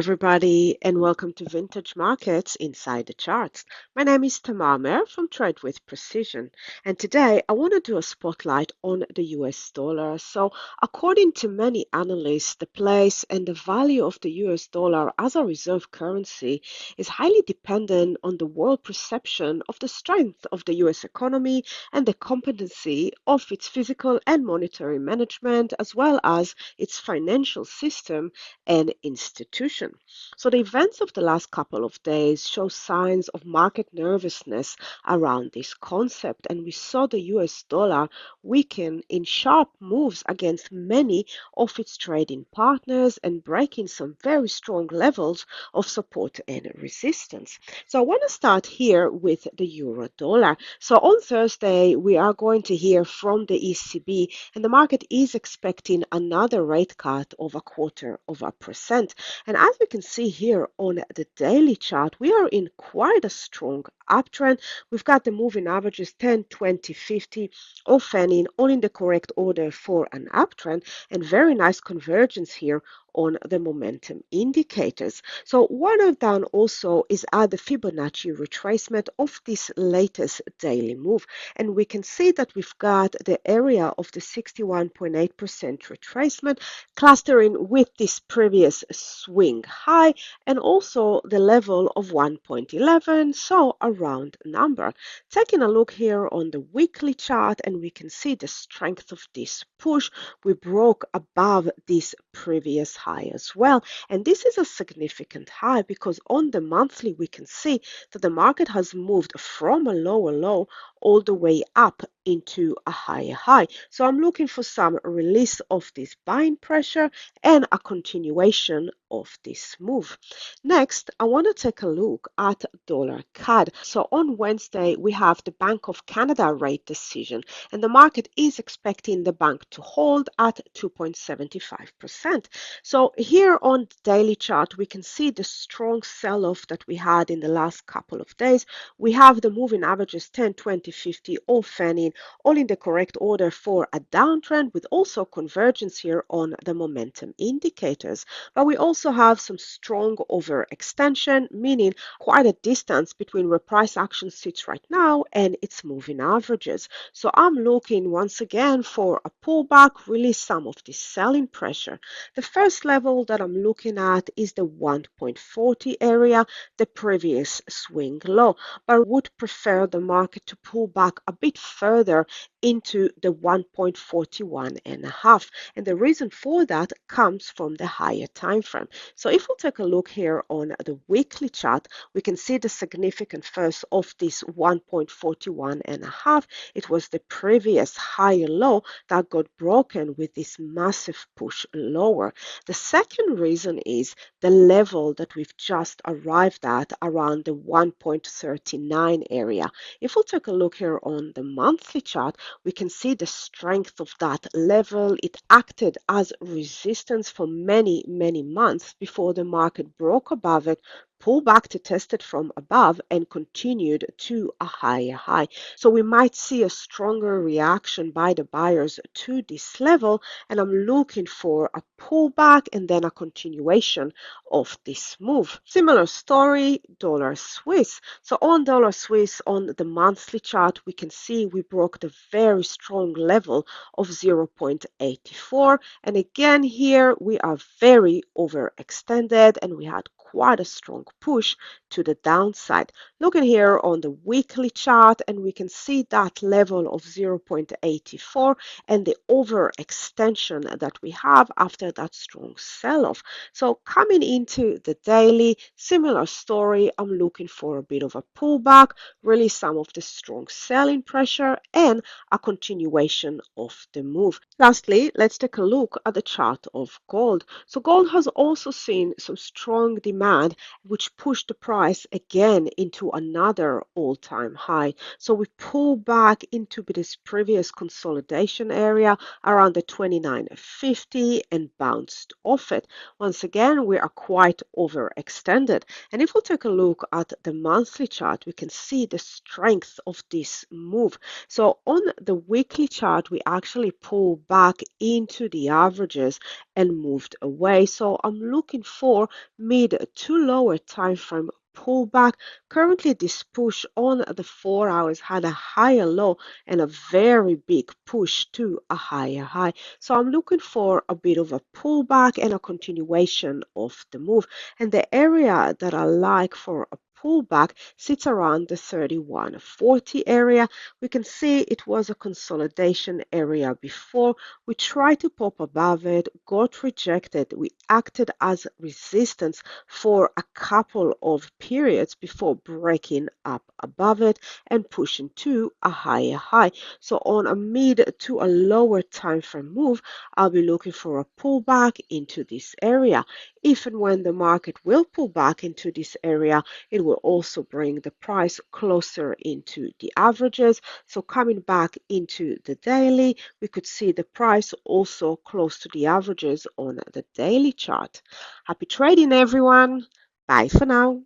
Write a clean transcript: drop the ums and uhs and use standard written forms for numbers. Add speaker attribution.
Speaker 1: everybody, and welcome to Vintage Markets Inside the Charts. My name is Tamar Mehr from Trade with Precision, and today I want to do a spotlight on the US dollar. So, according to many analysts, the place and the value of the US dollar as a reserve currency is highly dependent on the world perception of the strength of the US economy and the competency of its fiscal and monetary management, as well as its financial system and institution. So the events of the last couple of days show signs of market nervousness around this concept, and we saw the US dollar weaken in sharp moves against many of its trading partners and breaking some very strong levels of support and resistance. So I want to start here with the euro dollar. So on Thursday, we are going to hear from the ECB, and the market is expecting another rate cut of 0.25%. And as we can see here on the daily chart, we are in quite a strong uptrend. We've got the moving averages 10, 20, 50 all fanning all in the correct order for an uptrend, and very nice convergence here on the momentum indicators. So what I've done also is add the Fibonacci retracement of this latest daily move, and we can see that we've got the area of the 61.8% retracement clustering with this previous swing high and also the level of 1.11, so a round number. Taking a look here on the weekly chart, and we can see the strength of this push. We broke above this previous high as well, and this is a significant high because on the monthly we can see that the market has moved from a lower low all the way up into a higher high. So I'm looking for some release of this buying pressure and a continuation of this move. Next, I want to take a look at dollar CAD. So on Wednesday, we have the Bank of Canada rate decision, and the market is expecting the bank to hold at 2.75%. So here on the daily chart, we can see the strong sell-off that we had in the last couple of days. We have the moving averages 10, 20, 50 all fanning, all in the correct order for a downtrend, with also convergence here on the momentum indicators. But we also have some strong overextension, meaning quite a distance between where price action sits right now and its moving averages. So I'm looking once again for a pullback, release some of this selling pressure. The first level that I'm looking at is the 1.40 area, the previous swing low, but I would prefer the market to pull back a bit further into the 1.41.5, and the reason for that comes from the higher time frame. So if we take a look here on the weekly chart, we can see the significant first of this 1.41.5. It was the previous higher low that got broken with this massive push lower. The second reason is the level that we've just arrived at around the 1.39 area. If we take a look here on the monthly chart, we can see the strength of that level. It acted as resistance for many, many months before the market broke above it, pulled back to test it from above, and continued to a higher high. So we might see a stronger reaction by the buyers to this level, and I'm looking for a pullback and then a continuation of this move. Similar story, dollar Swiss. So on dollar Swiss on the monthly chart, we can see we broke the very strong level of 0.84, and again here we are very overextended and we had quite a strong push to the downside. Looking here on the weekly chart, and we can see that level of 0.84 and the overextension that we have after that strong sell-off. So coming into the daily, similar story. I'm looking for a bit of a pullback, really some of the strong selling pressure, and a continuation of the move. Lastly, let's take a look at the chart of gold. So gold has also seen some strong demand, which pushed the price price again into another all-time high. So we pull back into this previous consolidation area around the 29.50 and bounced off it. Once again, we are quite overextended. And if we take a look at the monthly chart, we can see the strength of this move. So on the weekly chart, we actually pull back into the averages and moved away. So I'm looking for mid to lower time frame pullback. Currently, this push on the 4 hours had a higher low and a very big push to a higher high. So I'm looking for a bit of a pullback and a continuation of the move. And the area that I like for a pullback sits around the 31.40 area. We can see it was a consolidation area before. We tried to pop above it, got rejected. We acted as resistance for a couple of periods before breaking up above it and pushing to a higher high. So on a mid to a lower time frame move, I'll be looking for a pullback into this area. If and when the market will pull back into this area, it will also bring the price closer into the averages. So coming back into the daily, we could see the price also close to the averages on the daily chart. Happy trading, everyone. Bye for now.